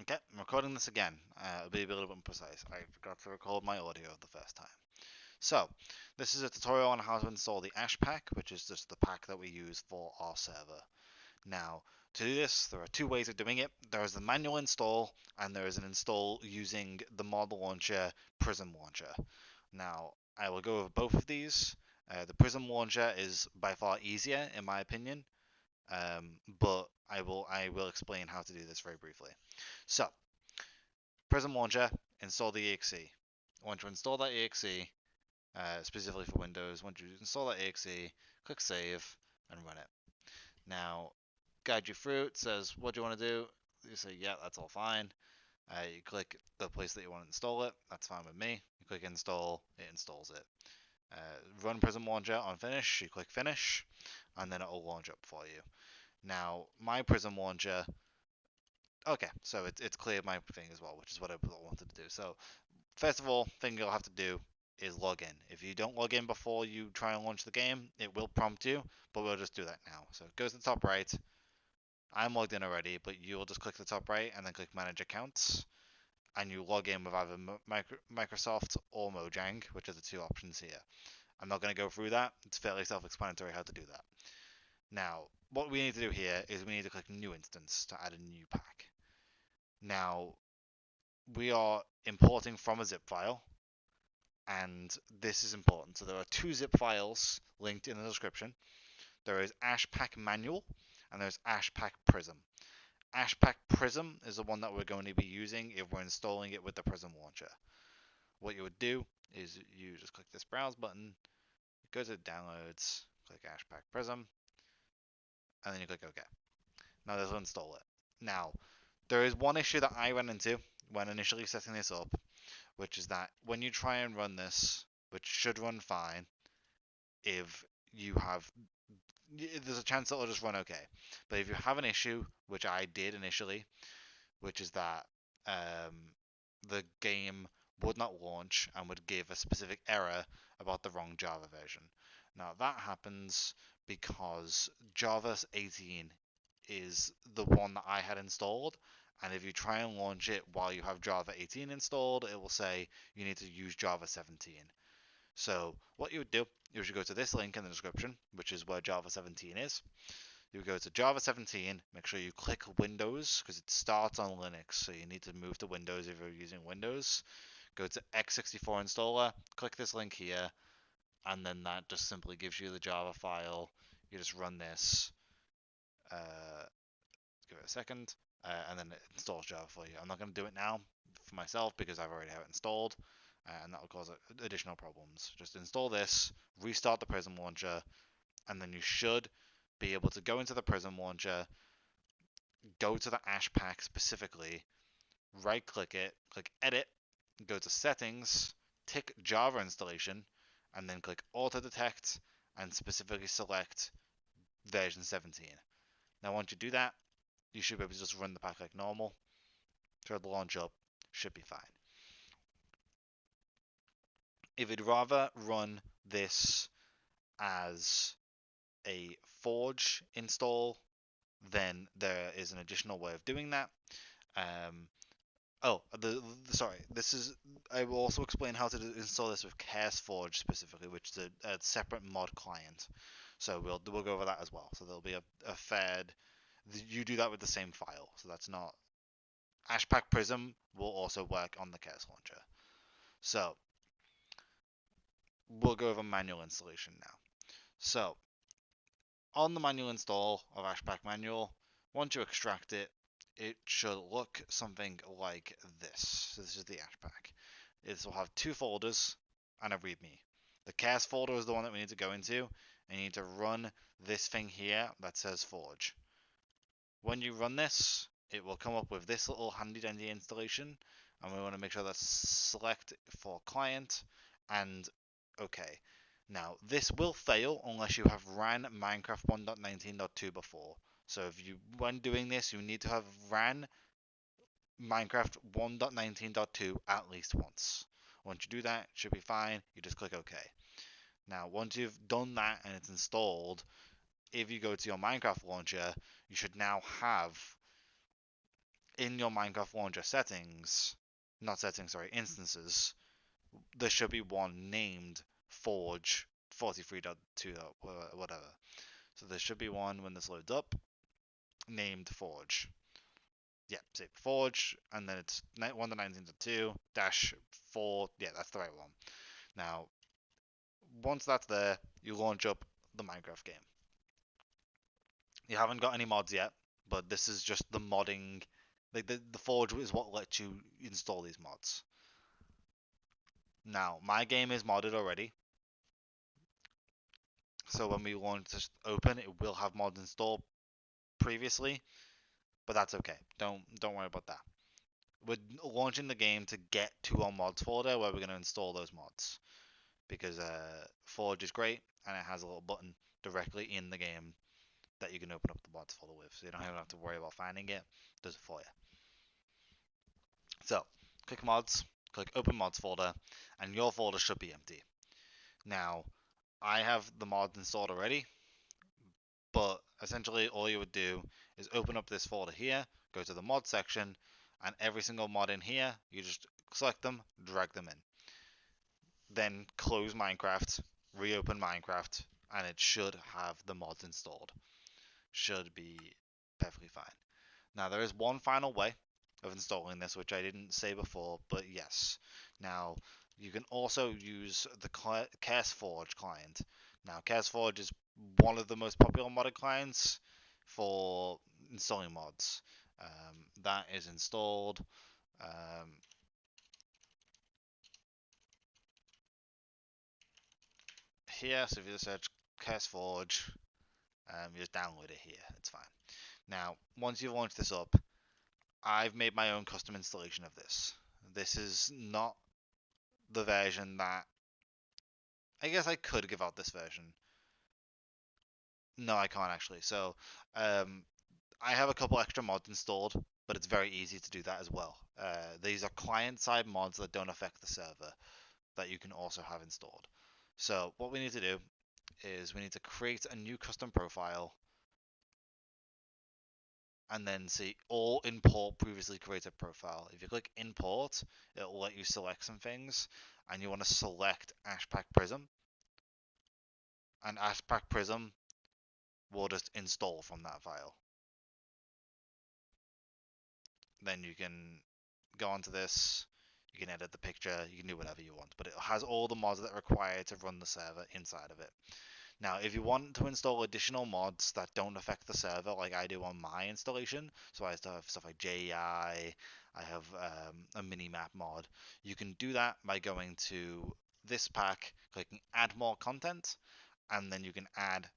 Okay, I'm recording this again. It'll be a little bit imprecise. I forgot to record my audio the first time. So, this is a tutorial on how to install the AshePack, which is just the pack that we use for our server. Now, to do this, there are two ways of doing it. There is the manual install, and there is an install using the mod launcher Prism Launcher. Now, I will go over both of these. The Prism Launcher is by far easier, in my opinion, but I will explain how to do this very briefly. So, Prism Launcher, install the exe. Once you install that exe, specifically for Windows, once you install that exe, click Save and run it. Now, guide you through. It says, what do you want to do? You say, yeah, that's all fine. You click the place that you want to install it. That's fine with me. You click Install, it installs it. Run Prism Launcher on Finish. You click Finish, and then it will launch up for you. Now, my Prism Launcher. Okay, so it's cleared my thing as well, which is what I wanted to do. So first of all, thing you'll have to do is log in. If you don't log in before you try and launch the game, it will prompt you, but we'll just do that now. So it goes to the top right. I'm logged in already, but you'll just click the top right and then click Manage Accounts, and you log in with either Microsoft or Mojang, which are the two options here. I'm not going to go through that. It's fairly self-explanatory how to do that. Now, what we need to do here is we need to click New Instance to add a new pack. Now, we are importing from a zip file, and this is important. So there are two zip files linked in the description. There is AshePack Manual, and there's AshePack Prism. AshePack Prism is the one that we're going to be using if we're installing it with the Prism launcher. What you would do is you just click this Browse button, go to Downloads, click AshePack Prism, and then you click OK. Now this will install it. Now, there is one issue that I ran into when initially setting this up, which is that when you try and run this, which should run fine, if you have, there's a chance that it'll just run okay. But if you have an issue, which I did initially, which is that the game would not launch and would give a specific error about the wrong Java version. Now that happens because Java 18 is the one that I had installed, and if you try and launch it while you have Java 18 installed, it will say you need to use Java 17. So what you would do is you go to this link in the description, which is where Java 17 is. You go to Java 17, make sure you click Windows because it starts on Linux, so you need to move to Windows if you're using Windows. Go to x64 installer, click this link here, and then that just simply gives you the Java file. You just run this, give it a second, and then it installs Java for you. I'm not going to do it now for myself because I've already have it installed, and that will cause additional problems. Just install this, restart the Prism launcher, and then you should be able to go into the Prism launcher, go to the AshePack specifically, right click it, click Edit, go to Settings, tick Java installation, and then click Auto Detect and specifically select version 17. Now, once you do that, you should be able to just run the pack like normal. Try to launch up, should be fine. If you'd rather run this as a Forge install, then there is an additional way of doing that. Sorry. This is. I will also explain how to install this with CaseForge specifically, which is a separate mod client. So we'll go over that as well. So there'll be a fed. You do that with the same file. So that's not. AshePack Prism will also work on the Case launcher. So we'll go over manual installation now. So on the manual install of AshePack Manual, once you extract it, it should look something like this. So this is the AshePack. This will have two folders and a README. The CAS folder is the one that we need to go into, and you need to run this thing here that says Forge. When you run this, it will come up with this little handy dandy installation, and we want to make sure that's select for client and OK. Now, this will fail unless you have ran Minecraft 1.19.2 before. So when doing this, you need to have ran Minecraft 1.19.2 at least once. Once you do that, it should be fine. You just click OK. Now, once you've done that and it's installed, if you go to your Minecraft launcher, you should now have in your Minecraft launcher settings, not settings, sorry, instances, there should be one named Forge 43.2, whatever. So there should be one when this loads up named Forge. Yeah, say Forge, and then it's 1 to 19.2 dash 4. Yeah, that's the right one. Now, once that's there, you launch up the Minecraft game. You haven't got any mods yet, but this is just the modding. Like the Forge is what lets you install these mods. Now, my game is modded already, so when we launch this open, it will have mods installed previously, but that's okay. Don't worry about that. We're launching the game to get to our mods folder where we're going to install those mods because Forge is great and it has a little button directly in the game that you can open up the mods folder with, so you don't even have to worry about finding it. It does it for you. So click mods, click open mods folder, and your folder should be empty. Now I have the mods installed already, but essentially all you would do is open up this folder here, go to the mod section, and every single mod in here, you just select them, drag them in. Then close Minecraft, reopen Minecraft, and it should have the mods installed. Should be perfectly fine. Now there is one final way of installing this, which I didn't say before, but yes. Now you can also use the CaseForge client. Now CaseForge is one of the most popular modded clients for installing mods. That is installed. Here, so if you just search CaseForge, you just download it here. It's fine. Now, once you launch this up, I've made my own custom installation of this. This is not the version that I guess I could give out this version. No, I can't actually. So, I have a couple extra mods installed, but it's very easy to do that as well. These are client-side mods that don't affect the server that you can also have installed. So, what we need to do is we need to create a new custom profile and then see all import previously created profile. If you click import, it'll let you select some things, and you want to select AshePack Prism, and AshePack Prism will just install from that file. Then you can go onto this, you can edit the picture, you can do whatever you want, but it has all the mods that are required to run the server inside of it. Now, if you want to install additional mods that don't affect the server, like I do on my installation, so I still have stuff like JEI, I have a mini-map mod, you can do that by going to this pack, clicking add more content, and then you can add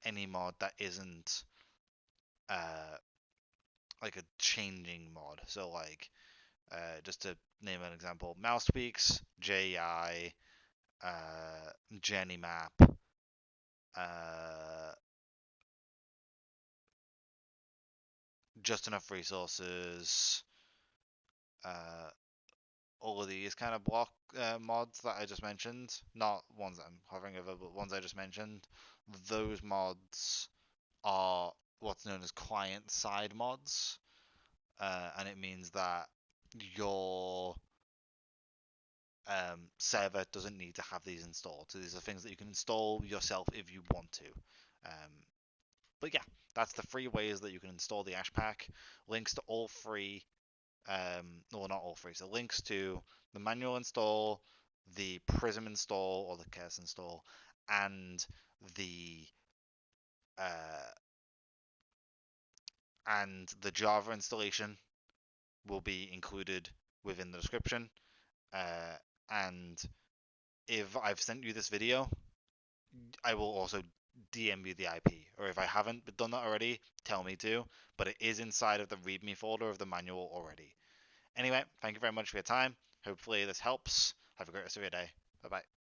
any mod that isn't uh, like a changing mod. So like, just to name an example, mouse tweaks, JEI, Jenny map, uh, just enough resources, uh, all of these kind of block mods that I just mentioned, not ones that I'm hovering over, but ones I just mentioned, those mods are what's known as client-side mods, and it means that your server doesn't need to have these installed. So these are things that you can install yourself if you want to. Um, but yeah, that's the free ways that you can install the AshePack. Links to all three, well, not all three. So links to the manual install, the Prism install or the Curse install, and the uh, Java installation will be included within the description. And if I've sent you this video, I will also DM you the IP. Or if I haven't done that already, tell me to. But it is inside of the README folder of the manual already. Anyway, thank you very much for your time. Hopefully this helps. Have a great rest of your day. Bye bye.